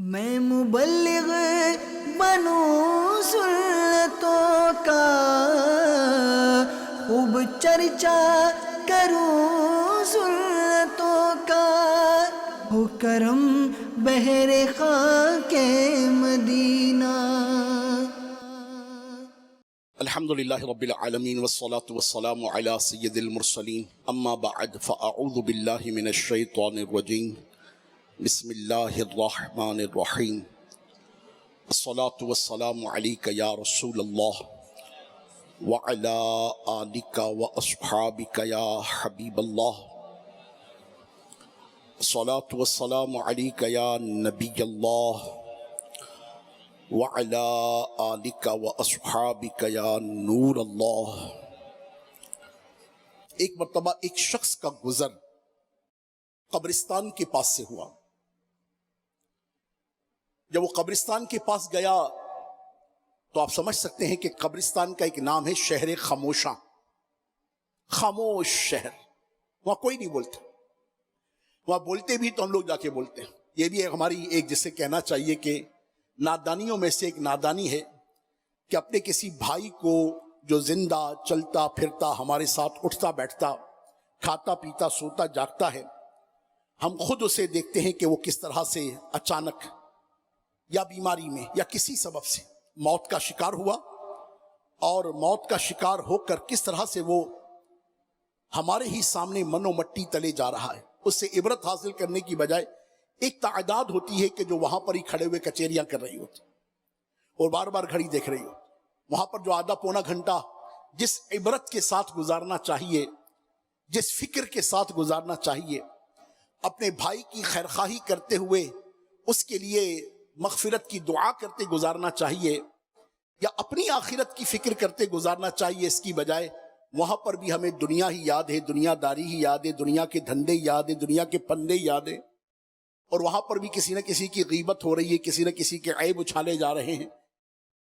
میں مبلغ بنوں سنتوں کا، خوب چرچا کروں سنتوں کا، ہو کرم بہر خاک مدینہ۔ الحمدللہ رب العالمین والصلاة والسلام علی سید المرسلین، اما بعد فاعوذ باللہ من الشیطان الرجیم، بسم اللہ الرحمن الرحیم۔ الصلاة والسلام علیک یا رسول اللہ وعلی آلک واصحابک یا حبیب اللہ۔ الصلاة والسلام علیک یا نبی اللہ وعلی آلک واصحابک یا نور اللہ۔ ایک مرتبہ ایک شخص کا گزر قبرستان کے پاس سے ہوا۔ جب وہ قبرستان کے پاس گیا تو آپ سمجھ سکتے ہیں کہ قبرستان کا ایک نام ہے شہر خاموشاں، خاموش شہر۔ وہاں کوئی نہیں بولتا، وہاں بولتے بھی تو ہم لوگ جا کے بولتے ہیں۔ یہ بھی ہماری ایک جسے کہنا چاہیے کہ نادانیوں میں سے ایک نادانی ہے کہ اپنے کسی بھائی کو جو زندہ چلتا پھرتا ہمارے ساتھ اٹھتا بیٹھتا کھاتا پیتا سوتا جاگتا ہے، ہم خود اسے دیکھتے ہیں کہ وہ کس طرح سے اچانک یا بیماری میں یا کسی سبب سے موت کا شکار ہوا، اور موت کا شکار ہو کر کس طرح سے وہ ہمارے ہی سامنے منو مٹی تلے جا رہا ہے۔ اس سے عبرت حاصل کرنے کی بجائے ایک تعداد ہوتی ہے کہ جو وہاں پر ہی کھڑے ہوئے کچہریاں کر رہی ہوتی اور بار بار گھڑی دیکھ رہی ہوتی۔ وہاں پر جو آدھا پونا گھنٹہ جس عبرت کے ساتھ گزارنا چاہیے، جس فکر کے ساتھ گزارنا چاہیے، اپنے بھائی کی خیرخواہی کرتے ہوئے اس کے لیے مغفرت کی دعا کرتے گزارنا چاہیے، یا اپنی آخرت کی فکر کرتے گزارنا چاہیے، اس کی بجائے وہاں پر بھی ہمیں دنیا ہی یاد ہے، دنیا داری ہی یاد ہے، دنیا کے دھندے یاد ہے، دنیا کے پندے یاد ہے، اور وہاں پر بھی کسی نہ کسی کی غیبت ہو رہی ہے، کسی نہ کسی کے عیب اچھالے جا رہے ہیں،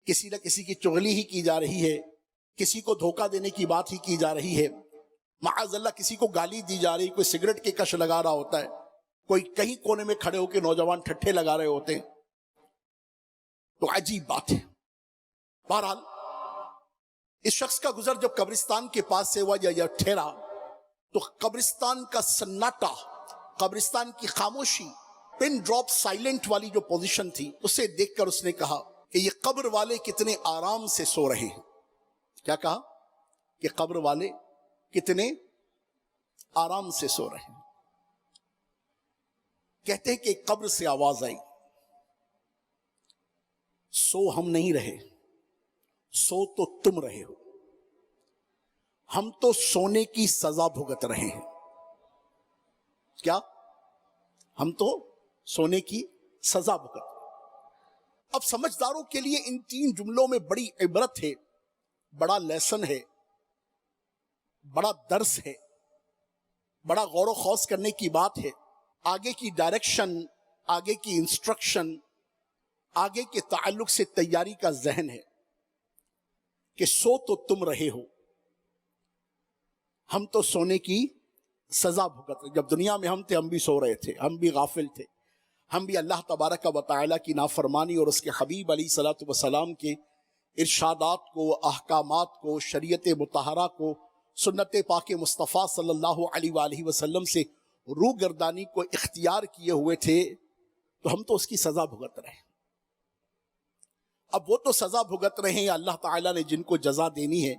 کسی نہ کسی کی چغلی ہی کی جا رہی ہے، کسی کو دھوکہ دینے کی بات ہی کی جا رہی ہے، معاذ اللہ کسی کو گالی دی جا رہی، کوئی سگریٹ کے کش لگا رہا ہوتا ہے، کوئی کہیں کونے میں کھڑے ہو کے نوجوان ٹھٹھے لگا رہے ہوتے ہیں۔ تو عجیب بات ہے۔ بہرحال اس شخص کا گزر جب قبرستان کے پاس سے ہوا یا ٹھہرا تو قبرستان کا سناٹا، قبرستان کی خاموشی، پن ڈراپ سائلنٹ والی جو پوزیشن تھی، اسے دیکھ کر اس نے کہا کہ یہ قبر والے کتنے آرام سے سو رہے ہیں۔ کیا کہا؟ کہ قبر والے کتنے آرام سے سو رہے ہیں۔ کہتے ہیں کہ قبر سے آواز آئی، سو ہم نہیں رہے، سو تو تم رہے ہو، ہم تو سونے کی سزا بھگت رہے ہیں۔ کیا؟ ہم تو سونے کی سزا بھگت۔ اب سمجھداروں کے لیے ان تین جملوں میں بڑی عبرت ہے، بڑا لیسن ہے، بڑا درس ہے، بڑا غور و خوض کرنے کی بات ہے۔ آگے کی ڈائریکشن، آگے کی انسٹرکشن، آگے کے تعلق سے تیاری کا ذہن ہے کہ سو تو تم رہے ہو، ہم تو سونے کی سزا بھگت رہے۔ جب دنیا میں ہم تھے ہم بھی سو رہے تھے، ہم بھی غافل تھے، ہم بھی اللہ تبارک و تعالیٰ کی نافرمانی اور اس کے حبیب علیہ الصلوۃ والسلام کے ارشادات کو، احکامات کو، شریعت مطہرہ کو، سنت پاک مصطفیٰ صلی اللہ علیہ وآلہ وسلم سے روگردانی کو اختیار کیے ہوئے تھے، تو ہم تو اس کی سزا بھگت رہے۔ اب وہ تو سزا بھگت رہے ہیں، اللہ تعالیٰ نے جن کو جزا دینی ہے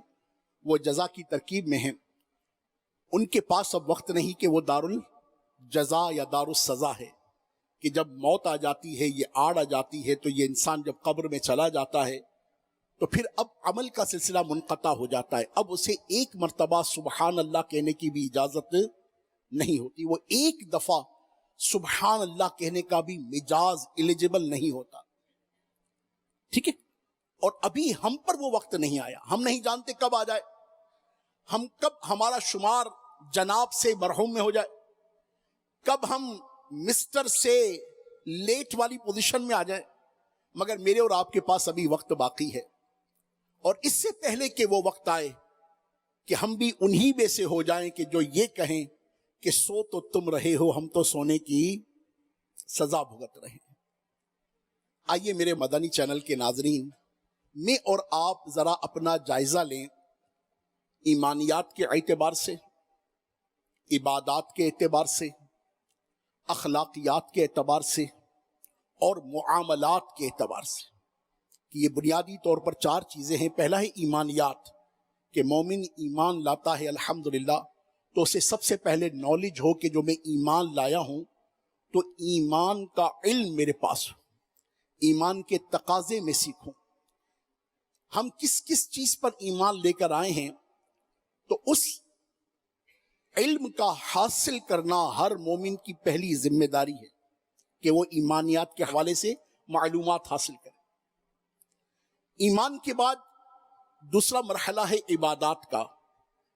وہ جزا کی ترکیب میں ہیں، ان کے پاس اب وقت نہیں کہ وہ دار الجزا یا دار السزا ہے، کہ جب موت آ جاتی ہے، یہ آڑ آ جاتی ہے، تو یہ انسان جب قبر میں چلا جاتا ہے تو پھر اب عمل کا سلسلہ منقطع ہو جاتا ہے۔ اب اسے ایک مرتبہ سبحان اللہ کہنے کی بھی اجازت نہیں ہوتی، وہ ایک دفعہ سبحان اللہ کہنے کا بھی مجاز ایلیجبل نہیں ہوتا، ٹھیک ہے؟ اور ابھی ہم پر وہ وقت نہیں آیا، ہم نہیں جانتے کب آ جائے، ہم کب ہمارا شمار جناب سے مرحوم میں ہو جائے، کب ہم مسٹر سے لیٹ والی پوزیشن میں آ جائیں، مگر میرے اور آپ کے پاس ابھی وقت باقی ہے، اور اس سے پہلے کہ وہ وقت آئے کہ ہم بھی انہی میں سے ہو جائیں کہ جو یہ کہیں کہ سو تو تم رہے ہو، ہم تو سونے کی سزا بھگت رہے ہیں۔ آئیے میرے مدنی چینل کے ناظرین، میں اور آپ ذرا اپنا جائزہ لیں، ایمانیات کے اعتبار سے، عبادات کے اعتبار سے، اخلاقیات کے اعتبار سے اور معاملات کے اعتبار سے، کہ یہ بنیادی طور پر 4 چیزیں ہیں۔ پہلا ہے ایمانیات، کہ مومن ایمان لاتا ہے الحمدللہ تو اسے سب سے پہلے نالج ہو کہ جو میں ایمان لایا ہوں تو ایمان کا علم میرے پاس ہو، ایمان کے تقاضے میں سیکھوں، ہم کس کس چیز پر ایمان لے کر آئے ہیں، تو اس علم کا حاصل کرنا ہر مومن کی پہلی ذمہ داری ہے کہ وہ ایمانیات کے حوالے سے معلومات حاصل کرے۔ ایمان کے بعد دوسرا مرحلہ ہے عبادات کا،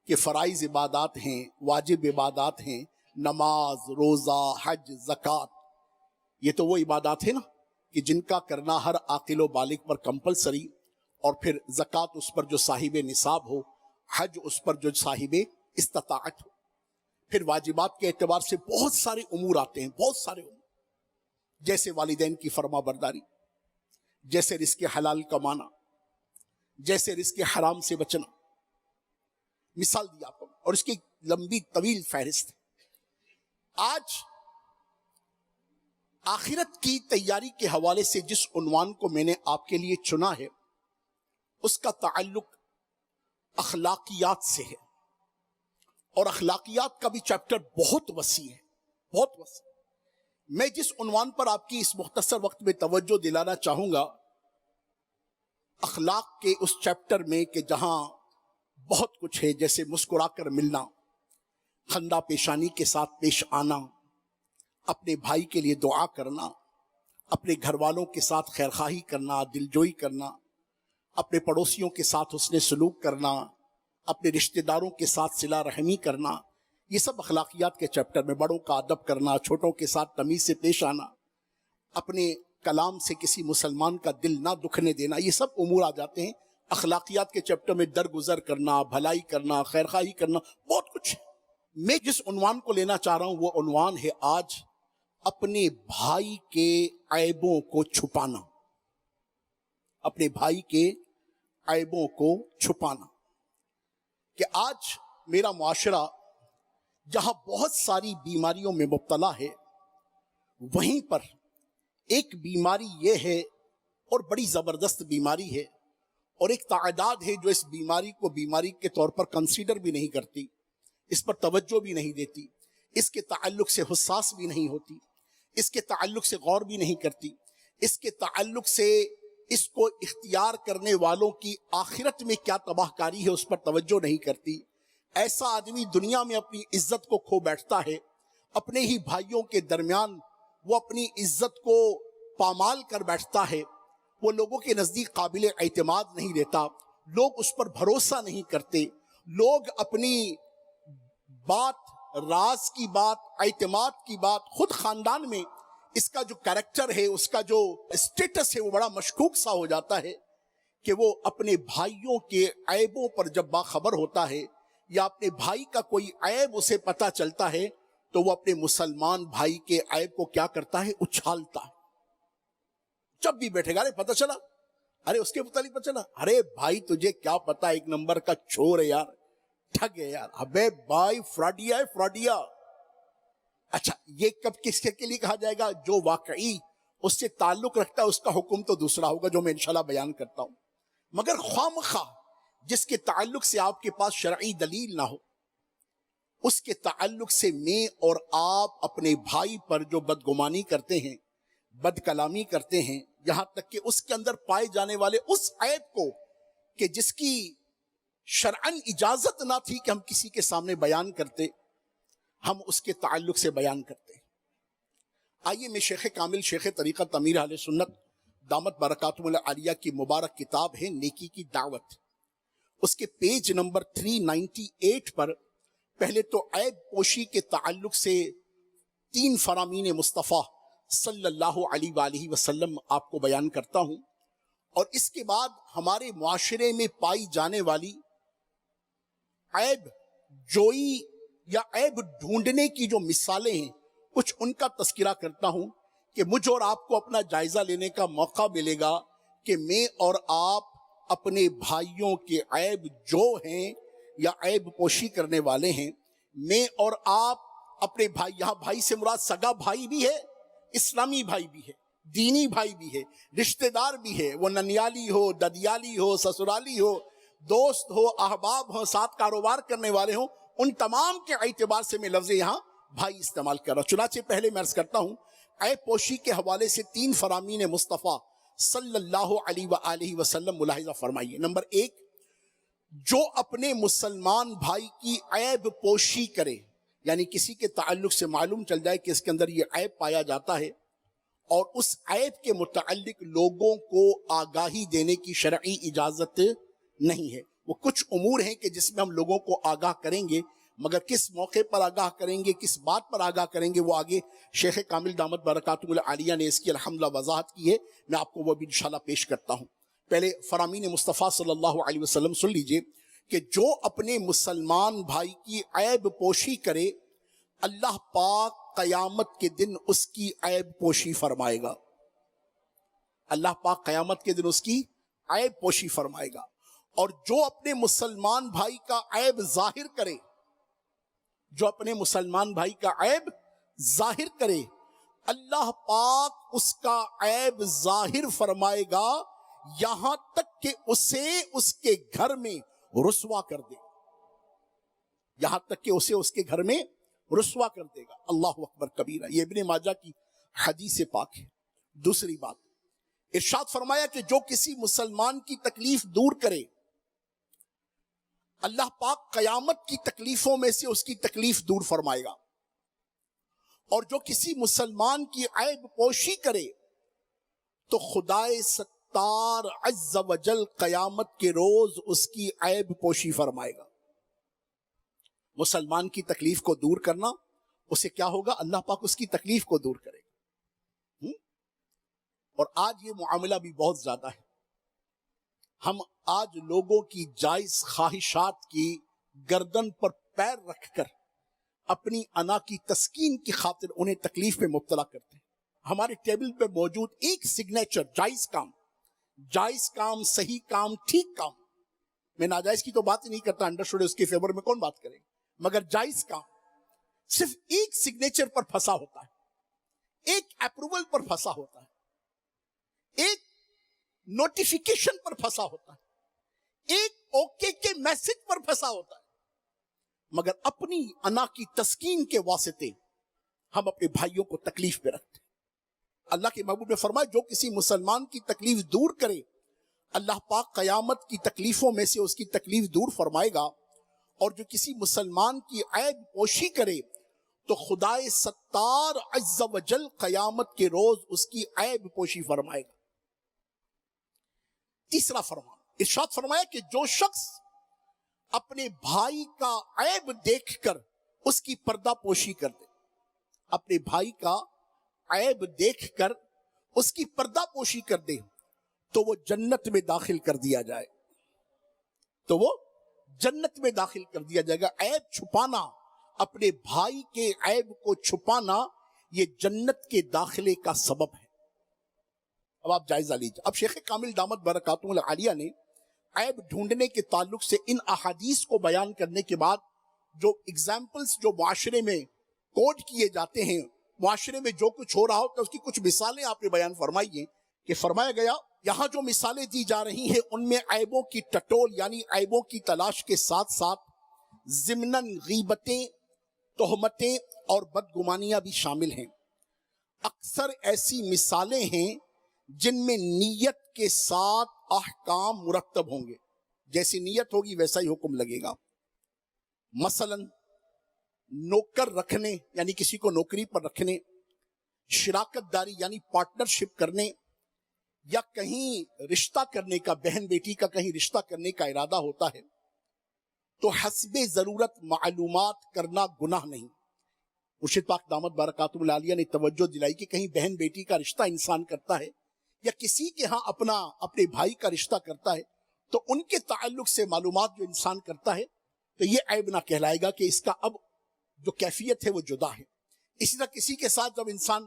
کہ فرائض عبادات ہیں، واجب عبادات ہیں، نماز، روزہ، حج، زکوٰۃ، یہ تو وہ عبادات ہیں نا کہ جن کا کرنا ہر عاقل و بالغ پر کمپلسری، اور پھر زکوٰۃ اس پر جو صاحب نصاب ہو، حج اس پر جو صاحب استطاعت ہو۔ پھر واجبات کے اعتبار سے بہت سارے امور آتے ہیں، بہت سارے امور، جیسے والدین کی فرما برداری، جیسے رزق حلال کمانا، جیسے رزق حرام سے بچنا، مثال دی آپ کو، اور اس کی لمبی طویل فہرست ہے۔ آج آخرت کی تیاری کے حوالے سے جس عنوان کو میں نے آپ کے لیے چنا ہے، اس کا تعلق اخلاقیات سے ہے، اور اخلاقیات کا بھی چیپٹر بہت وسیع ہے، بہت وسیع۔ میں جس عنوان پر آپ کی اس مختصر وقت میں توجہ دلانا چاہوں گا، اخلاق کے اس چیپٹر میں، کہ جہاں بہت کچھ ہے، جیسے مسکرا کر ملنا، خندہ پیشانی کے ساتھ پیش آنا، اپنے بھائی کے لیے دعا کرنا، اپنے گھر والوں کے ساتھ خیرخواہی کرنا، دلجوئی کرنا، اپنے پڑوسیوں کے ساتھ حسن سلوک کرنا، اپنے رشتہ داروں کے ساتھ صلہ رحمی کرنا، یہ سب اخلاقیات کے چیپٹر میں۔ بڑوں کا ادب کرنا، چھوٹوں کے ساتھ تمیز سے پیش آنا، اپنے کلام سے کسی مسلمان کا دل نہ دکھنے دینا، یہ سب امور آ جاتے ہیں اخلاقیات کے چیپٹر میں۔ درگزر کرنا، بھلائی کرنا، خیرخواہی کرنا، بہت کچھ ہے۔ میں جس عنوان کو لینا چاہ رہا ہوں وہ عنوان ہے آج اپنے بھائی کے عیبوں کو چھپانا، اپنے بھائی کے عیبوں کو چھپانا۔ کہ آج میرا معاشرہ جہاں بہت ساری بیماریوں میں مبتلا ہے، وہیں پر ایک بیماری یہ ہے، اور بڑی زبردست بیماری ہے، اور ایک تعداد ہے جو اس بیماری کو بیماری کے طور پر کنسیڈر بھی نہیں کرتی، اس پر توجہ بھی نہیں دیتی، اس کے تعلق سے حساس بھی نہیں ہوتی، اس کے تعلق سے غور بھی نہیں کرتی، اس کے تعلق سے اس کو اختیار کرنے والوں کی آخرت میں کیا تباہ کاری ہے اس پر توجہ نہیں کرتی۔ ایسا آدمی دنیا میں اپنی عزت کو کھو بیٹھتا ہے، اپنے ہی بھائیوں کے درمیان وہ اپنی عزت کو پامال کر بیٹھتا ہے، وہ لوگوں کے نزدیک قابل اعتماد نہیں رہتا، لوگ اس پر بھروسہ نہیں کرتے، لوگ اپنی بات، راز کی بات، اعتماد کی بات، خود خاندان میں اس کا جو کریکٹر ہے، اس کا جو اسٹیٹس ہے، وہ بڑا مشکوک سا ہو جاتا ہے کہ وہ اپنے بھائیوں کے عیبوں پر جب باخبر ہوتا ہے، یا اپنے بھائی کا کوئی عیب اسے پتا چلتا ہے، تو وہ اپنے مسلمان بھائی کے عیب کو کیا کرتا ہے؟ اچھالتا ہے۔ جب بھی بیٹھے گا، ارے پتہ چلا، ارے اس کے متعلق پتہ چلا، ارے بھائی تجھے کیا پتا، ایک نمبر کا چور ہے یار، ٹھگ ہے یار، ابے بھائی فراڈیا ہے، فراڈیا۔ اچھا، یہ کب کس کے لیے کہا جائے گا؟ جو واقعی اس سے تعلق رکھتا ہے، اس کا حکم تو دوسرا ہوگا، جو میں انشاءاللہ بیان کرتا ہوں۔ مگر خوامخواہ جس کے تعلق سے آپ کے پاس شرعی دلیل نہ ہو، اس کے تعلق سے میں اور آپ اپنے بھائی پر جو بدگمانی کرتے ہیں، بد کلامی کرتے ہیں، یہاں تک کہ اس کے اندر پائے جانے والے اس عیب کو کہ جس کی شرعاً اجازت نہ تھی کہ ہم کسی کے سامنے بیان کرتے، ہم اس کے تعلق سے بیان کرتے ہیں۔ آئیے میں شیخ کامل، شیخ طریقت امیر اہل سنت دامت برکاتہم العالیہ کی مبارک کتاب ہے نیکی کی دعوت، اس کے پیج نمبر 398 پر پہلے تو عیب پوشی کے تعلق سے 3 فرامین مصطفیٰ صلی اللہ علیہ وآلہ وسلم آپ کو بیان کرتا ہوں، اور اس کے بعد ہمارے معاشرے میں پائی جانے والی عیب جوئی یا عیب ڈھونڈنے کی جو مثالیں ہیں، کچھ ان کا تذکرہ کرتا ہوں کہ مجھ اور آپ کو اپنا جائزہ لینے کا موقع ملے گا کہ میں اور آپ اپنے بھائیوں کے عیب جو ہیں یا عیب پوشی کرنے والے ہیں، میں اور آپ اپنے بھائی، یہاں بھائی سے مراد سگا بھائی بھی ہے، اسلامی بھائی بھی ہے، دینی بھائی بھی ہے، رشتہ دار بھی ہے، وہ ننیالی ہو، ددیالی ہو، سسرالی ہو، دوست ہو، احباب ہو، ساتھ کاروبار کرنے والے ہوں، ان تمام کے اعتبار سے میں لفظ یہاں بھائی استعمال کر رہا ہوں۔ چنانچہ پہلے میں عرض کرتا ہوں، عیب پوشی کے حوالے سے 3 فرامین مصطفیٰ صلی اللہ علیہ وآلہ وسلم ملاحظہ فرمائیے۔ نمبر 1، جو اپنے مسلمان بھائی کی عیب پوشی کرے، یعنی کسی کے تعلق سے معلوم چل جائے کہ اس کے اندر یہ عیب پایا جاتا ہے اور اس عیب کے متعلق لوگوں کو آگاہی دینے کی شرعی اجازت نہیں ہے۔ وہ کچھ امور ہیں کہ جس میں ہم لوگوں کو آگاہ کریں گے، مگر کس موقع پر آگاہ کریں گے، کس بات پر آگاہ کریں گے، وہ آگے شیخ کامل دامت برکاتہ العالیہ نے اس کی الحمدللہ وضاحت کی ہے، میں آپ کو وہ بھی انشاءاللہ پیش کرتا ہوں۔ پہلے فرامین مصطفیٰ صلی اللہ علیہ وسلم سن لیجئے کہ جو اپنے مسلمان بھائی کی عیب پوشی کرے، اللہ پاک قیامت کے دن اس کی عیب پوشی فرمائے گا۔ اللہ پاک قیامت کے دن اس کی عیب پوشی فرمائے گا۔ اور جو اپنے مسلمان بھائی کا عیب ظاہر کرے، جو اپنے مسلمان بھائی کا عیب ظاہر کرے، اللہ پاک اس کا عیب ظاہر فرمائے گا یہاں تک کہ اسے اس کے گھر میں رسوا کر دے، یہاں تک کہ اسے اس کے گھر میں رسوا کر دے گا۔ اللہ اکبر کبیرہ، یہ ابن ماجہ کی حدیث پاک ہے۔ دوسری بات، ارشاد فرمایا کہ جو کسی مسلمان کی تکلیف دور کرے، اللہ پاک قیامت کی تکلیفوں میں سے اس کی تکلیف دور فرمائے گا، اور جو کسی مسلمان کی عیب پوشی کرے تو خدائے ستار عز و جل قیامت کے روز اس کی عیب پوشی فرمائے گا۔ مسلمان کی تکلیف کو دور کرنا، اسے کیا ہوگا؟ اللہ پاک اس کی تکلیف کو دور کرے گا۔ اور آج یہ معاملہ بھی بہت زیادہ ہے۔ ہم آج لوگوں کی جائز خواہشات کی گردن پر پیر رکھ کر اپنی انا کی تسکین کی خاطر انہیں تکلیف میں مبتلا کرتے ہیں۔ ہمارے ٹیبل پہ موجود ایک سگنیچر، جائز کام، صحیح کام، ٹھیک کام، میں ناجائز کی تو بات ہی نہیں کرتا، انڈرسٹوڈ اس کے فیور میں کون بات کرے، مگر جائز کام صرف ایک سگنیچر پر پھنسا ہوتا ہے، ایک اپروول پر پھنسا ہوتا ہے، ایک نوٹیفیکیشن پر پھنسا ہوتا ہے، ایک اوکے کے میسج پر پھنسا ہوتا ہے، مگر اپنی انا کی تسکین کے واسطے ہم اپنے بھائیوں کو تکلیف پہ رکھتے ہیں۔ اللہ کے محبوب نے فرمایا جو کسی مسلمان کی تکلیف دور کرے، اللہ پاک قیامت کی تکلیفوں میں سے اس کی تکلیف دور فرمائے گا، اور جو کسی مسلمان کی عیب پوشی کرے تو خدائے ستار عز و جل قیامت کے روز اس کی عیب پوشی فرمائے گا۔ تیسرا فرمان، ارشاد فرمایا کہ جو شخص اپنے بھائی کا عیب دیکھ کر اس کی پردہ پوشی کر دے، اپنے بھائی کا عیب دیکھ کر اس کی پردہ پوشی کر دے تو وہ جنت میں داخل کر دیا جائے، تو وہ جنت میں داخل کر دیا جائے گا۔ عیب چھپانا، اپنے بھائی کے عیب کو چھپانا، یہ جنت کے داخلے کا سبب ہے۔ اب آپ جائزہ لیجیے۔ اب شیخ کامل دامت برکاتہ العالیہ نے عیب ڈھونڈنے کے تعلق سے ان احادیث کو بیان کرنے کے بعد جو اگزامپلز جو معاشرے میں کوٹ کیے جاتے ہیں، معاشرے میں جو کچھ ہو رہا ہوتا ہے اس کی کچھ مثالیں آپ نے بیان فرمائی ہیں کہ فرمایا گیا یہاں جو مثالیں دی جا رہی ہیں ان میں عیبوں کی ٹٹول یعنی عیبوں کی تلاش کے ساتھ ساتھ ضمناً غیبتیں، تہمتیں اور بدگمانیاں بھی شامل ہیں۔ اکثر ایسی مثالیں ہیں جن میں نیت کے ساتھ احکام مرتب ہوں گے، جیسی نیت ہوگی ویسا ہی حکم لگے گا۔ مثلا نوکر رکھنے یعنی کسی کو نوکری پر رکھنے، شراکت داری یعنی پارٹنرشپ کرنے، یا کہیں رشتہ کرنے کا، بہن بیٹی کا کہیں رشتہ کرنے کا ارادہ ہوتا ہے تو حسب ضرورت معلومات کرنا گناہ نہیں۔ مرشد پاک دامت برکاتہ العالیہ نے توجہ دلائی کہ کہیں بہن بیٹی کا رشتہ انسان کرتا ہے یا کسی کے ہاں اپنے بھائی کا رشتہ کرتا ہے تو ان کے تعلق سے معلومات جو انسان کرتا ہے تو یہ عیب نہ کہلائے گا کہ اس کا اب جو کیفیت ہے وہ جدا ہے۔ اسی طرح کسی کے ساتھ جب انسان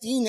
3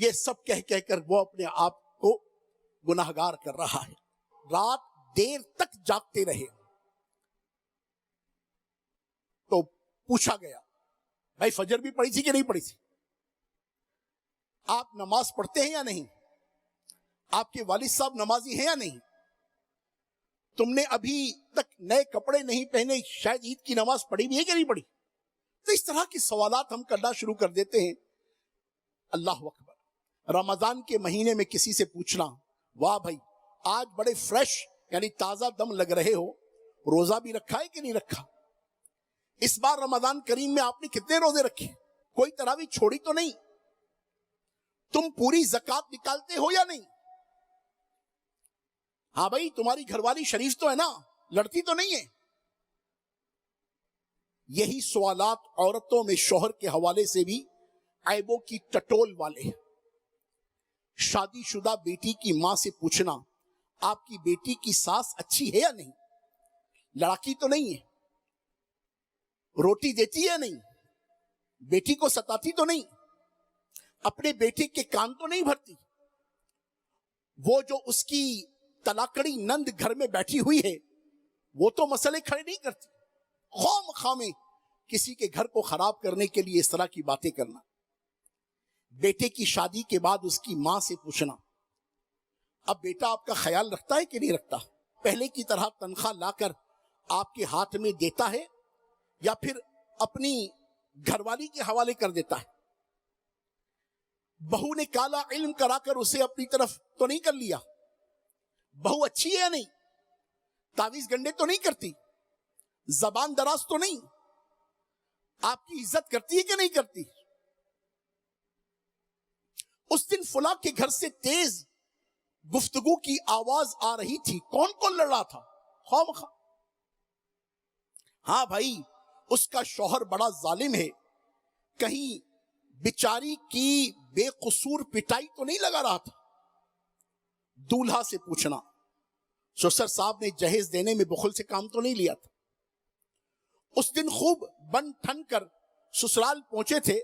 یہ سب کہہ کر وہ اپنے آپ کو گناہگار کر رہا ہے. رات دیر تک جاگتے رہے تو پوچھا گیا بھائی فجر بھی پڑھی تھی کہ نہیں پڑھی تھی؟ آپ نماز پڑھتے ہیں یا نہیں؟ آپ کے والد صاحب نمازی ہیں یا نہیں؟ تم نے ابھی تک نئے کپڑے نہیں پہنے، شاید عید کی نماز پڑھی بھی ہے کہ نہیں پڑھی؟ تو اس طرح کے سوالات ہم کرنا شروع کر دیتے ہیں. اللہ اکبر. رمضان کے مہینے میں کسی سے پوچھنا واہ بھائی آج بڑے فریش یعنی تازہ دم لگ رہے ہو، روزہ بھی رکھا ہے کہ نہیں رکھا؟ اس بار رمضان کریم میں آپ نے کتنے روزے رکھے؟ کوئی تراویح چھوڑی تو نہیں؟ تم پوری زکات نکالتے ہو یا نہیں؟ ہاں بھائی تمہاری گھر والی شریف تو ہے نا، لڑتی تو نہیں ہے؟ یہی سوالات عورتوں میں شوہر کے حوالے سے بھی عیبوں کی ٹٹول والے ہیں. شادی شدہ بیٹی کی ماں سے پوچھنا آپ کی بیٹی کی ساس اچھی ہے یا نہیں؟ لڑاکی تو نہیں ہے؟ روٹی دیتی ہے یا نہیں؟ بیٹی کو ستاتی تو نہیں؟ اپنے بیٹے کے کان تو نہیں بھرتی؟ وہ جو اس کی طلاقڑی نند گھر میں بیٹھی ہوئی ہے وہ تو مسئلے کھڑے نہیں کرتی. خواہ مخواہ میں کسی کے گھر کو خراب کرنے کے لیے اس طرح کی باتیں کرنا. بیٹے کی شادی کے بعد اس کی ماں سے پوچھنا اب بیٹا آپ کا خیال رکھتا ہے کہ نہیں رکھتا؟ پہلے کی طرح تنخواہ لا کر آپ کے ہاتھ میں دیتا ہے یا پھر اپنی گھر والی کے حوالے کر دیتا ہے؟ بہو نے کالا علم کرا کر اسے اپنی طرف تو نہیں کر لیا؟ بہو اچھی ہے یا نہیں؟ تعویذ گنڈے تو نہیں کرتی؟ زبان دراز تو نہیں؟ آپ کی عزت کرتی ہے کہ نہیں کرتی؟ اس دن فلاں کے گھر سے تیز گفتگو کی آواز آ رہی تھی، کون کون لڑ رہا تھا؟ خواہ مخواہ. ہاں بھائی اس کا شوہر بڑا ظالم ہے، کہیں بیچاری کی بے قصور پٹائی تو نہیں لگا رہا تھا؟ دولہا سے پوچھنا سسر صاحب نے جہیز دینے میں بخل سے کام تو نہیں لیا تھا؟ اس دن خوب بن ٹھن کر سسرال پہنچے تھے،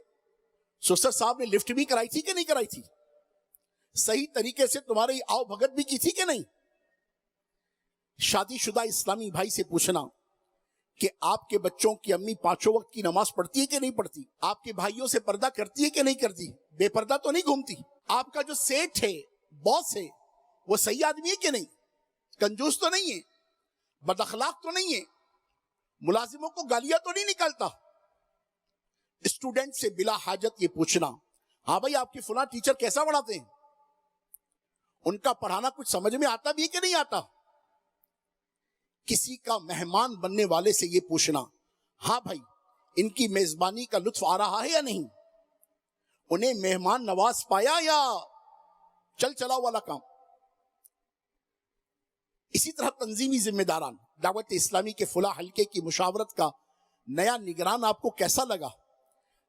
سسر صاحب نے لفٹ بھی کرائی تھی کہ نہیں کرائی تھی؟ صحیح طریقے سے تمہاری آؤ بھگت بھی کی تھی کہ نہیں؟ شادی شدہ اسلامی بھائی سے پوچھنا کہ آپ کے بچوں کی امی پانچوں وقت کی نماز پڑھتی ہے کہ نہیں پڑھتی؟ آپ کے بھائیوں سے پردہ کرتی ہے کہ نہیں کرتی؟ بے پردہ تو نہیں گھومتی؟ آپ کا جو سیٹ ہے، باس ہے، وہ صحیح آدمی ہے کہ نہیں؟ کنجوس تو نہیں ہے؟ بد اخلاق تو نہیں ہے؟ ملازموں کو گالیاں تو نہیں نکالتا؟ اسٹوڈنٹ سے بلا حاجت یہ پوچھنا ہاں بھائی آپ کی فلاں ٹیچر کیسا پڑھاتے ہیں؟ ان کا پڑھانا کچھ سمجھ میں آتا بھی ہے کہ نہیں آتا؟ کسی کا مہمان بننے والے سے یہ پوچھنا ہاں بھائی ان کی میزبانی کا لطف آ رہا ہے یا نہیں؟ انہیں مہمان نواز پایا یا چل چلا والا کام؟ اسی طرح تنظیمی ذمہ داران دعوت اسلامی کے فلاں حلقے کی مشاورت کا نیا نگران آپ کو کیسا لگا؟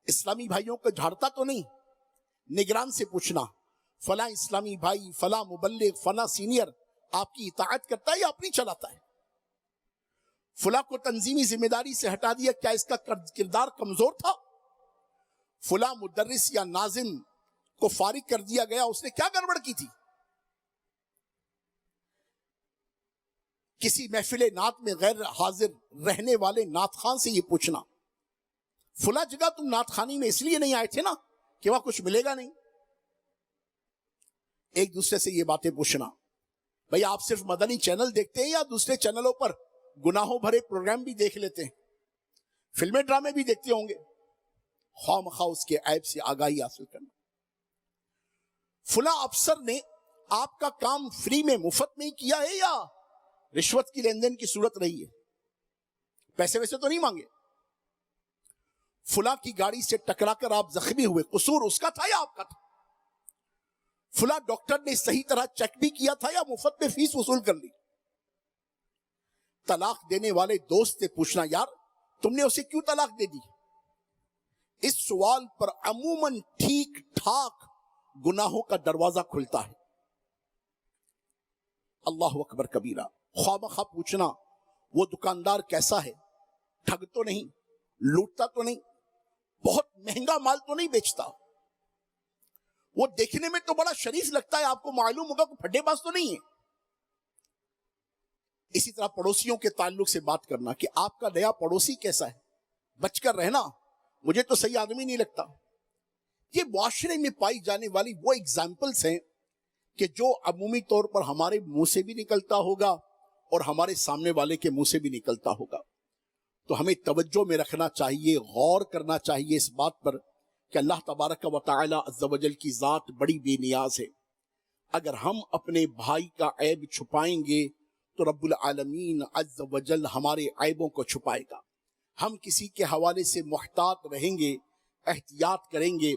اسلامی بھائیوں کو جھاڑتا تو نہیں؟ نگران سے پوچھنا فلاں اسلامی بھائی، فلاں مبلغ، فلاں سینئر آپ کی اطاعت کرتا ہے یا اپنی چلاتا ہے؟ فلاں کو تنظیمی ذمہ داری سے ہٹا دیا، کیا اس کا کردار کمزور تھا؟ فلاں مدرس یا ناظم کو فارغ کر دیا گیا، اس نے کیا گڑبڑ کی تھی؟ کسی محفل نعت میں غیر حاضر رہنے والے نعت خان سے یہ پوچھنا فلاں جگہ تم نعت خانی میں اس لیے نہیں آئے تھے نا کہ وہاں کچھ ملے گا نہیں؟ ایک دوسرے سے یہ باتیں پوچھنا. بھئی آپ صرف مدنی چینل دیکھتے ہیں یا دوسرے چینلوں پر گناہوں بھرے پروگرام بھی دیکھ لیتے ہیں؟ فلمیں ڈرامے بھی دیکھتے ہوں گے. خواہ مخواہ اس کے عیب سے آگاہی حاصل کرنا. فلاں افسر نے آپ کا کام فری میں مفت میں ہی کیا ہے یا رشوت کی لین دین کی صورت رہی ہے؟ پیسے ویسے تو نہیں مانگے؟ فلاں کی گاڑی سے ٹکرا کر آپ زخمی ہوئے، قصور اس کا تھا یا آپ کا تھا؟ فلاں ڈاکٹر نے صحیح طرح چیک بھی کیا تھا یا مفت میں فیس وصول کر لی؟ طلاق دینے والے دوست سے پوچھنا یار تم نے اسے کیوں طلاق دے دی؟ اس سوال پر عموماً ٹھیک ٹھاک گناہوں کا دروازہ کھلتا ہے. اللہ اکبر کبیرہ. خواہ مخواہ پوچھنا وہ دکاندار کیسا ہے؟ ٹھگ تو نہیں؟ لوٹتا تو نہیں؟ بہت مہنگا مال تو نہیں بیچتا؟ وہ دیکھنے میں تو بڑا شریف لگتا ہے, آپ کو معلوم ہوگا کوئی پھڈے باز تو نہیں ہے. اسی طرح پڑوسیوں کے تعلق سے بات کرنا کہ آپ کا نیا پڑوسی کیسا ہے, بچ کر رہنا, مجھے تو صحیح آدمی نہیں لگتا. یہ معاشرے میں پائی جانے والی وہ ایگزامپلز ہیں کہ جو عمومی طور پر ہمارے منہ سے بھی نکلتا ہوگا اور ہمارے سامنے والے کے منہ سے بھی نکلتا ہوگا. تو ہمیں توجہ میں رکھنا چاہیے, غور کرنا چاہیے اس بات پر کہ اللہ تبارک و تعالی عز و جل کی ذات بڑی بے نیاز ہے. اگر ہم اپنے بھائی کا عیب چھپائیں گے تو رب العالمین عز و جل ہمارے عیبوں کو چھپائے گا. ہم کسی کے حوالے سے محتاط رہیں گے, احتیاط کریں گے,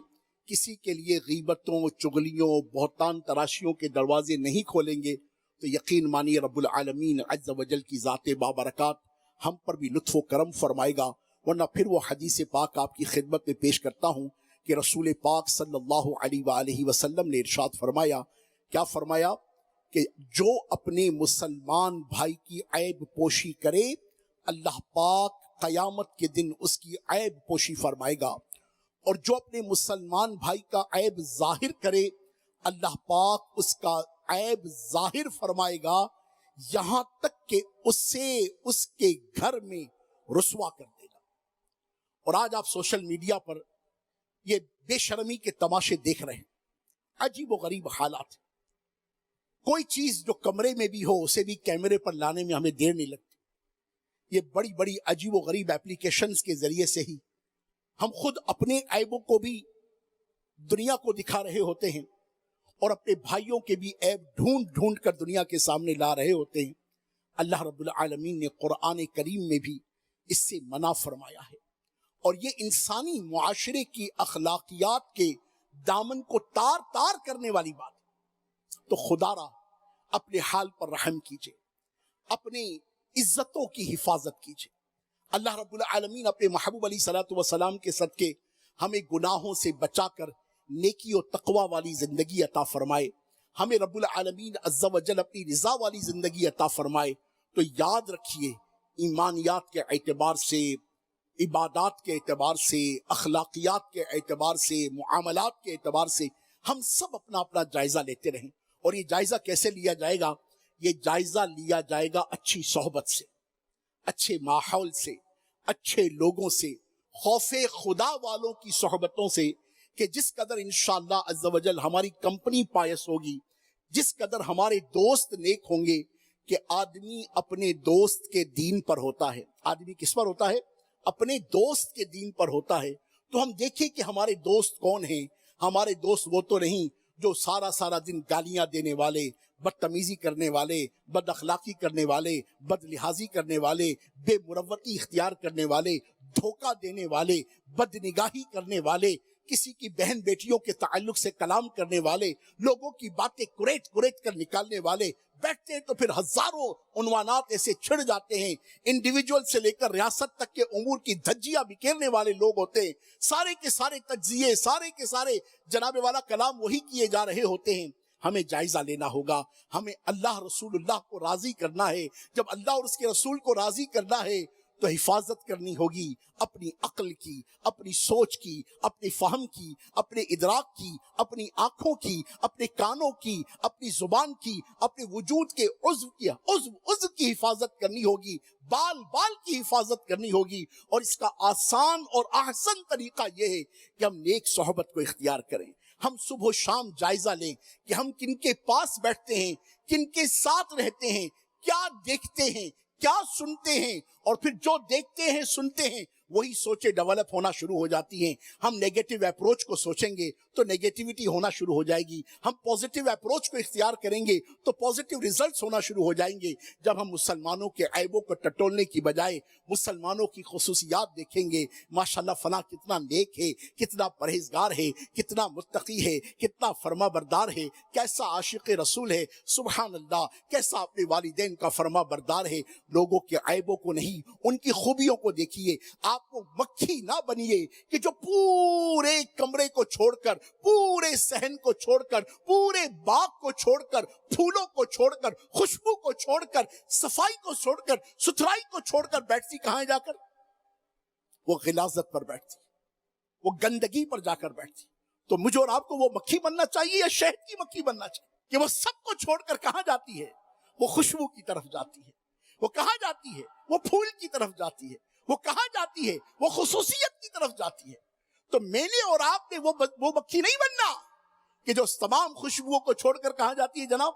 کسی کے لیے غیبتوں, چغلیوں, بہتان تراشیوں کے دروازے نہیں کھولیں گے تو یقین مانیے رب العالمین عز و جل کی ذات بابرکات ہم پر بھی لطف و کرم فرمائے گا. ورنہ پھر وہ حدیث پاک آپ کی خدمت میں پیش کرتا ہوں کہ رسول پاک صلی اللہ علیہ وآلہ وسلم نے ارشاد فرمایا, کیا فرمایا کہ جو اپنے مسلمان بھائی کی عیب پوشی کرے اللہ پاک قیامت کے دن اس کی عیب پوشی فرمائے گا, اور جو اپنے مسلمان بھائی کا عیب ظاہر کرے اللہ پاک اس کا عیب ظاہر فرمائے گا, یہاں تک کہ اسے اس کے گھر میں رسوا کر دے گا. اور آج آپ سوشل میڈیا پر یہ بے شرمی کے تماشے دیکھ رہے ہیں, عجیب و غریب حالات. کوئی چیز جو کمرے میں بھی ہو اسے بھی کیمرے پر لانے میں ہمیں دیر نہیں لگتی. یہ بڑی بڑی عجیب و غریب اپلیکیشنز کے ذریعے سے ہی ہم خود اپنے عیبوں کو بھی دنیا کو دکھا رہے ہوتے ہیں اور اپنے بھائیوں کے بھی عیب ڈھونڈ ڈھونڈ کر دنیا کے سامنے لا رہے ہوتے ہیں. اللہ رب العالمین نے قرآن کریم میں بھی اس سے منع فرمایا ہے, اور یہ انسانی معاشرے کی اخلاقیات کے دامن کو تار تار کرنے والی بات ہے. تو خدا را اپنے حال پر رحم کیجئے, اپنی عزتوں کی حفاظت کیجئے. اللہ رب العالمین اپنے محبوب علیہ الصلوۃ والسلام کے صدقے ہمیں گناہوں سے بچا کر نیکی و تقوی والی زندگی عطا فرمائے, ہمیں رب العالمین عز و جل اپنی رضا والی زندگی عطا فرمائے. تو یاد رکھیے, ایمانیات کے اعتبار سے, عبادات کے اعتبار سے, اخلاقیات کے اعتبار سے, معاملات کے اعتبار سے ہم سب اپنا اپنا جائزہ لیتے رہیں. اور یہ جائزہ کیسے لیا جائے گا؟ یہ جائزہ لیا جائے گا اچھی صحبت سے, اچھے ماحول سے, اچھے لوگوں سے, خوف خدا والوں کی صحبتوں سے, کہ جس قدر انشاءاللہ عز و جل ہماری کمپنی پائس ہوگی, جس قدر ہمارے دوست نیک ہوں گے, کہ آدمی اپنے دوست کے دین پر ہوتا ہے. آدمی کس پر ہوتا ہے؟ اپنے دوست کے دین پر ہوتا ہے. تو ہم دیکھیں کہ ہمارے دوست کون ہیں. ہمارے دوست وہ تو نہیں جو سارا دن گالیاں دینے والے, بدتمیزی کرنے والے, بد اخلاقی کرنے والے, بد لحاظی کرنے والے, بے مروتی اختیار کرنے والے, دھوکہ دینے والے, بد نگاہی کرنے والے, کسی کی بہن بیٹیوں کے تعلق سے کلام کرنے والے, لوگوں کی باتیں کریٹ کر نکالنے والے بیٹھتے ہیں. تو پھر ہزاروں عنوانات ایسے چھڑ جاتے ہیں. انڈیویجول سے لے کر ریاست تک کے امور کی دھجیاں بکھیرنے والے لوگ ہوتے ہیں. سارے کے سارے تجزیے, سارے کے سارے جناب والا کلام وہی کیے جا رہے ہوتے ہیں. ہمیں جائزہ لینا ہوگا, ہمیں اللہ رسول اللہ کو راضی کرنا ہے. جب اللہ اور اس کے رسول کو راضی کرنا ہے تو حفاظت کرنی ہوگی اپنی عقل کی, اپنی سوچ کی, اپنے فہم کی, اپنے ادراک کی, اپنی آنکھوں کی, اپنے کانوں کی, اپنی زبان کی, اپنے وجود کے عضو کی حفاظت کرنی ہوگی, بال کی حفاظت کرنی ہوگی. اور اس کا آسان اور احسن طریقہ یہ ہے کہ ہم نیک صحبت کو اختیار کریں. ہم صبح و شام جائزہ لیں کہ ہم کن کے پاس بیٹھتے ہیں, کن کے ساتھ رہتے ہیں, کیا دیکھتے ہیں, کیا سنتے ہیں. اور پھر جو دیکھتے ہیں سنتے ہیں وہی سوچیں ڈیولپ ہونا شروع ہو جاتی ہیں. ہم نیگیٹو اپروچ کو سوچیں گے تو نیگیٹیوٹی ہونا شروع ہو جائے گی. ہم پوزیٹو اپروچ کو اختیار کریں گے تو پوزیٹو ریزلٹس ہونا شروع ہو جائیں گے. جب ہم مسلمانوں کے عیبوں کو ٹٹولنے کی بجائے مسلمانوں کی خصوصیات دیکھیں گے, ماشاءاللہ فلاں کتنا نیک ہے, کتنا پرہیزگار ہے, کتنا متقی ہے, کتنا فرما بردار ہے, کیسا عاشق رسول ہے, سبحان اللہ, کیسا اپنے والدین کا فرما بردار ہے. لوگوں کے عیبوں کو نہیں, ان کی خوبیوں کو دیکھیے. آپ کو مکھی نہ بنیے کہ جو پورے کمرے کو چھوڑ کر, پورے صحن کو چھوڑ کر, پورے باغ کو چھوڑ کر, پھولوں کو چھوڑ کر, خوشبو کو چھوڑ کر, صفائی کو چھوڑ کر, ستھرائی کو چھوڑ کر بیٹھتی کہاں جا کر؟ وہ غلاظت پر بیٹھتی, وہ گندگی پر جا کر بیٹھتی. تو مجھے اور آپ کو وہ مکھی بننا چاہیے یا شہد کی مکھی بننا چاہیے کہ وہ سب کو چھوڑ کر کہاں جاتی ہے؟ وہ خوشبو کی طرف جاتی ہے. وہ کہاں جاتی ہے؟ وہ پھول کی طرف جاتی ہے. وہ کہاں جاتی ہے؟ وہ خصوصیت کی طرف جاتی ہے. تو میں نے اور آپ نے وہ مکھی نہیں بننا کہ جو تمام خوشبوؤں کو چھوڑ کر کہاں جاتی ہے جناب؟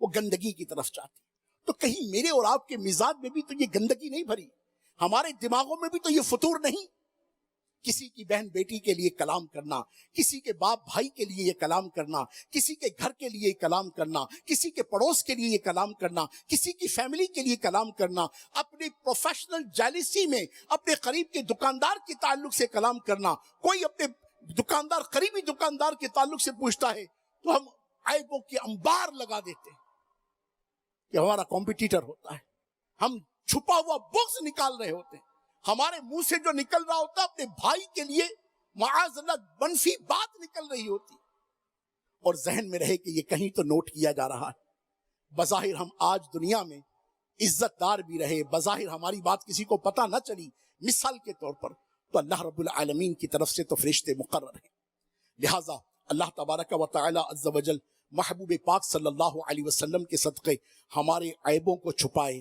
وہ گندگی کی طرف جاتی ہے. تو کہیں میرے اور آپ کے مزاج میں بھی تو یہ گندگی نہیں بھری، ہمارے دماغوں میں بھی تو یہ فطور نہیں. کسی کی بہن بیٹی کے لیے کلام کرنا، کسی کے باپ بھائی کے لیے یہ کلام کرنا، کسی کے گھر کے لیے کلام کرنا، کسی کے پڑوس کے لیے یہ کلام کرنا، کسی کی فیملی کے لیے کلام کرنا، اپنی پروفیشنل جیلیسی میں اپنے قریب کے دکاندار کے تعلق سے کلام کرنا. کوئی اپنے قریبی دکاندار کے تعلق سے پوچھتا ہے تو ہم عیبوں کے انبار لگا دیتے ہیں کہ ہمارا کمپٹیٹر ہوتا ہے. ہم چھپا ہوا بغض نکال رہے ہوتے ہیں. ہمارے منہ سے جو نکل رہا ہوتا ہے اپنے بھائی کے لیے معاذ اللہ منفی بات نکل رہی ہوتی، اور ذہن میں رہے کہ یہ کہیں تو نوٹ کیا جا رہا ہے. بظاہر ہم آج دنیا میں عزت دار بھی رہے، بظاہر ہماری بات کسی کو پتہ نہ چلی، مثال کے طور پر تو اللہ رب العالمین کی طرف سے تو فرشتے مقرر ہیں. لہٰذا اللہ تبارک و تعالی عز و جل محبوب پاک صلی اللہ علیہ وسلم کے صدقے ہمارے عیبوں کو چھپائے،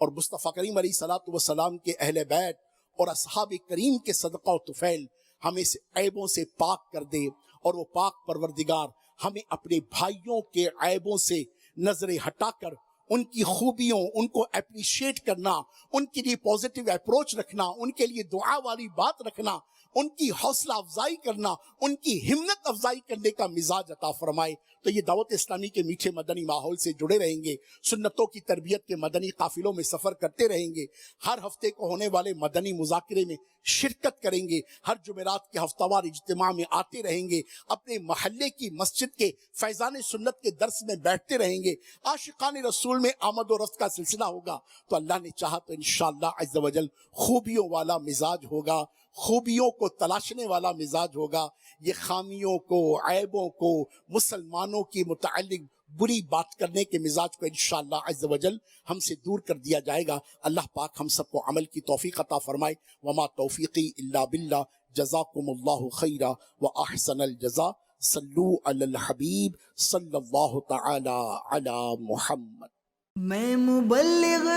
اور مصطفیٰ کریم علیہ الصلوۃ والسلام کے اہل بیت اور اصحاب کریم کے صدقہ و طفیل ہمیں عیبوں سے پاک کر دے. اور وہ پاک پروردگار ہمیں اپنے بھائیوں کے عیبوں سے نظریں ہٹا کر ان کی خوبیوں، ان کو اپریشیٹ کرنا، ان کے لیے پازیٹیو اپروچ رکھنا، ان کے لیے دعا والی بات رکھنا، ان کی حوصلہ افزائی کرنا، ان کی ہمت افزائی کرنے کا مزاج عطا فرمائے. تو یہ دعوت اسلامی کے میٹھے مدنی ماحول سے جڑے رہیں گے، سنتوں کی تربیت کے مدنی قافلوں میں سفر کرتے رہیں گے، ہر ہفتے کو ہونے والے مدنی مذاکرے میں شرکت کریں گے، ہر جمعرات کے ہفتہ وار اجتماع میں آتے رہیں گے، اپنے محلے کی مسجد کے فیضان سنت کے درس میں بیٹھتے رہیں گے، عاشقان رسول میں آمد و رفت کا سلسلہ ہوگا. تو اللہ نے چاہا تو انشاءاللہ عز و جل خوبیوں والا مزاج ہوگا، خوبیوں کو تلاشنے والا مزاج ہوگا. یہ خامیوں کو، عیبوں کو، مسلمانوں کی متعلق بری بات کرنے کے مزاج کو انشاءاللہ عز و جل ہم سے دور کر دیا جائے گا. اللہ پاک ہم سب کو عمل کی توفیق عطا فرمائے. وما توفیقی الا باللہ. جزاکم اللہ خیرا واحسن الجزاء. صلو علی الحبیب صلی اللہ تعالی علی محمد. میں مبلغ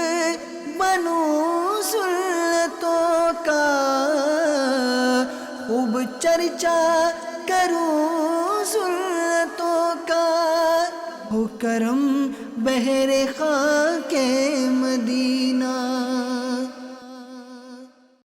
بنوں سنتوں کا، خوب چرچا کروں سنتوں کا، ہو کرم بہر خاک مدینہ.